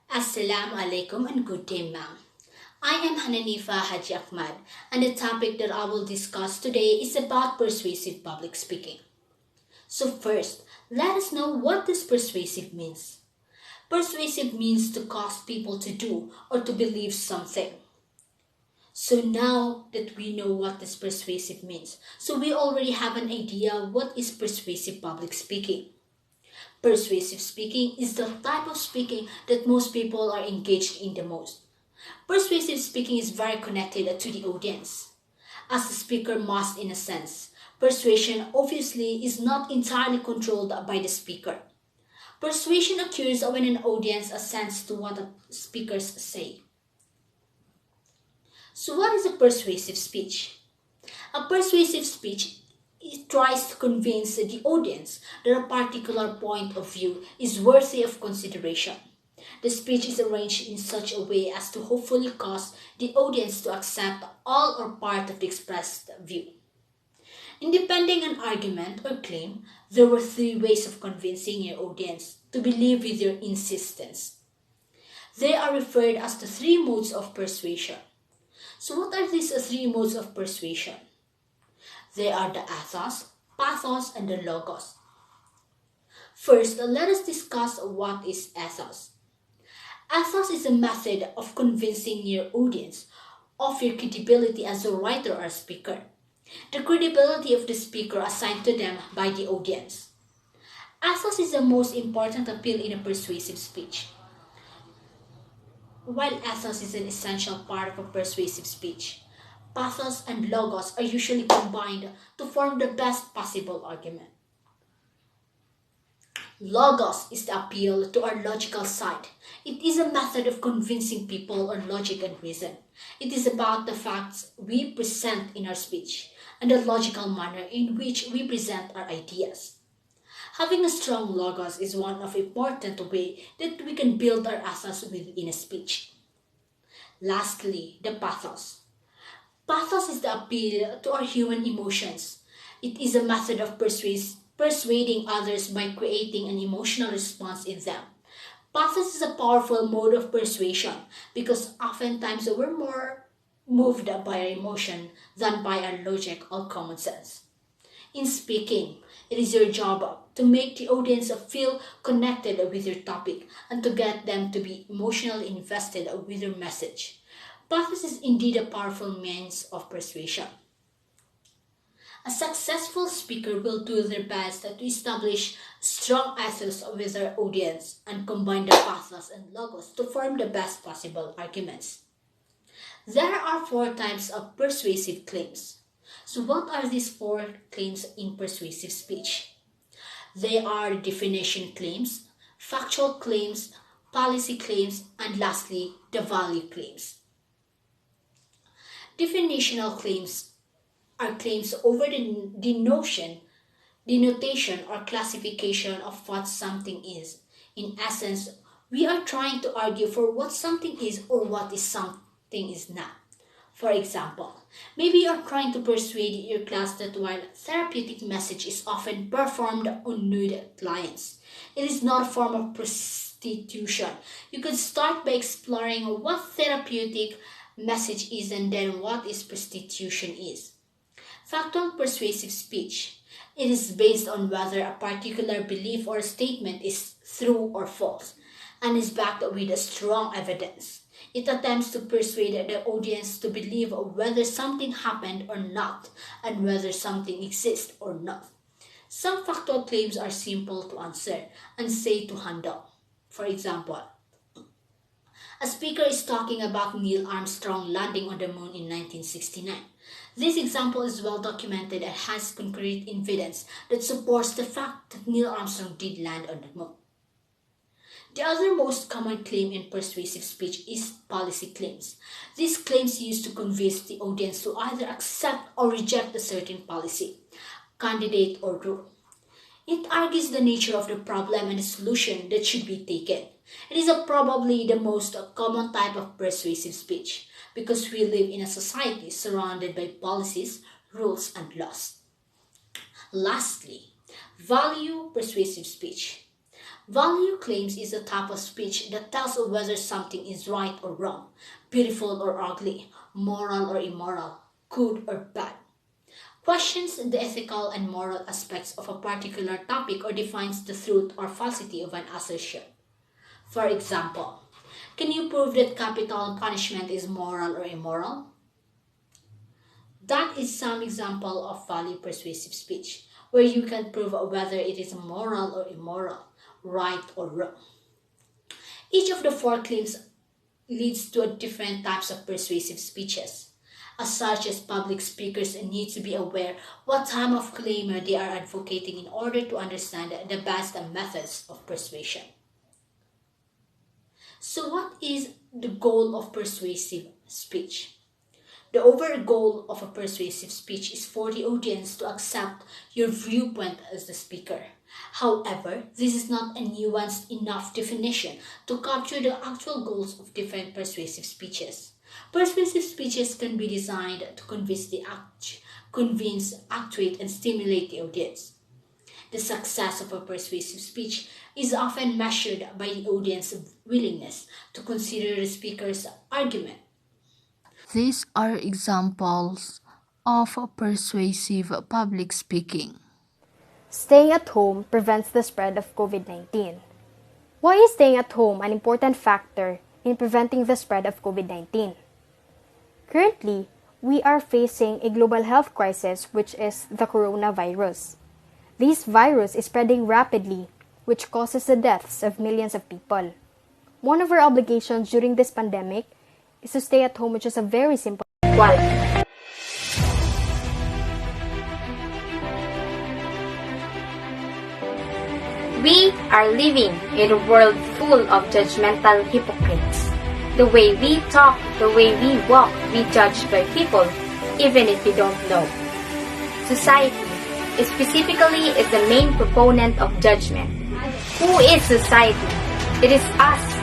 Assalamu alaikum and good day, ma'am. I am Hananifa Haji Acmad, and the topic that I will discuss today is about persuasive public speaking. So first, let us know what this persuasive means. Persuasive means to cause people to do or to believe something. So now that we know what this persuasive means, so we already have an idea what is persuasive public speaking. Persuasive speaking is the type of speaking that most people are engaged in the most. Persuasive speaking is very connected to the audience. As the speaker must, in a sense, persuasion obviously is not entirely controlled by the speaker. Persuasion occurs when an audience assents to what the speakers say. So what is a persuasive speech? A persuasive speech tries to convince the audience that a particular point of view is worthy of consideration. The speech is arranged in such a way as to hopefully cause the audience to accept all or part of the expressed view. In defending an argument or claim, there were three ways of convincing your audience to believe with your insistence. They are referred as the three modes of persuasion. So what are these three modes of persuasion? They are the ethos, pathos, and the logos. First, let us discuss what is ethos. Ethos is a method of convincing your audience of your credibility as a writer or speaker, the credibility of the speaker assigned to them by the audience. Ethos is the most important appeal in a persuasive speech. While ethos is an essential part of a persuasive speech, pathos and logos are usually combined to form the best possible argument. Logos is the appeal to our logical side. It is a method of convincing people on logic and reason. It is about the facts we present in our speech and the logical manner in which we present our ideas. Having a strong logos is one of important ways that we can build our ethos within a speech. Lastly, the pathos. Pathos is the appeal to our human emotions. It is a method of persuading others by creating an emotional response in them. Pathos is a powerful mode of persuasion because oftentimes we're more moved by our emotion than by our logic or common sense. In speaking, it is your job to make the audience feel connected with your topic and to get them to be emotionally invested with your message. Pathos is indeed a powerful means of persuasion. A successful speaker will do their best to establish strong ethos with their audience and combine the pathos and logos to form the best possible arguments. There are four types of persuasive claims. So what are these four claims in persuasive speech? They are definition claims, factual claims, policy claims, and lastly, the value claims. Definitional claims are claims over the denotation or classification of what something is. In essence, we are trying to argue for what something is or what is something is not. For example, maybe you are trying to persuade your class that while therapeutic message is often performed on nude clients, it is not a form of prostitution. You could start by exploring what therapeutic message is and then what is prostitution is. Factual persuasive speech. It is based on whether a particular belief or statement is true or false and is backed with strong evidence. It attempts to persuade the audience to believe whether something happened or not and whether something exists or not. Some factual claims are simple to answer and say to handle. For example, a speaker is talking about Neil Armstrong landing on the moon in 1969. This example is well documented and has concrete evidence that supports the fact that Neil Armstrong did land on the moon. The other most common claim in persuasive speech is policy claims. These claims used to convince the audience to either accept or reject a certain policy, candidate, or rule. It argues the nature of the problem and the solution that should be taken. It is probably the most common type of persuasive speech because we live in a society surrounded by policies, rules, and laws. Lastly, value persuasive speech. Value claims is a type of speech that tells whether something is right or wrong, beautiful or ugly, moral or immoral, good or bad. Questions the ethical and moral aspects of a particular topic or defines the truth or falsity of an assertion. For example, can you prove that capital punishment is moral or immoral? That is some example of value persuasive speech, where you can prove whether it is moral or immoral, right or wrong. Each of the four claims leads to different types of persuasive speeches. As such as public speakers need to be aware what type of claim they are advocating in order to understand the best methods of persuasion. So what is the goal of persuasive speech? The overall goal of a persuasive speech is for the audience to accept your viewpoint as the speaker. However, this is not a nuanced enough definition to capture the actual goals of different persuasive speeches. Persuasive speeches can be designed to convince, actuate, and stimulate the audience. The success of a persuasive speech is often measured by the audience's willingness to consider the speaker's argument. These are examples of persuasive public speaking. Staying at home prevents the spread of COVID-19. Why is staying at home an important factor in preventing the spread of COVID-19? Currently, we are facing a global health crisis, which is the coronavirus. This virus is spreading rapidly, which causes the deaths of millions of people. One of our obligations during this pandemic is to stay at home, which is a very simple one. We are living in a world full of judgmental hypocrites. The way we talk, the way we walk, we judge by people, even if we don't know. Society, specifically, is the main proponent of judgment. Who is society? It is us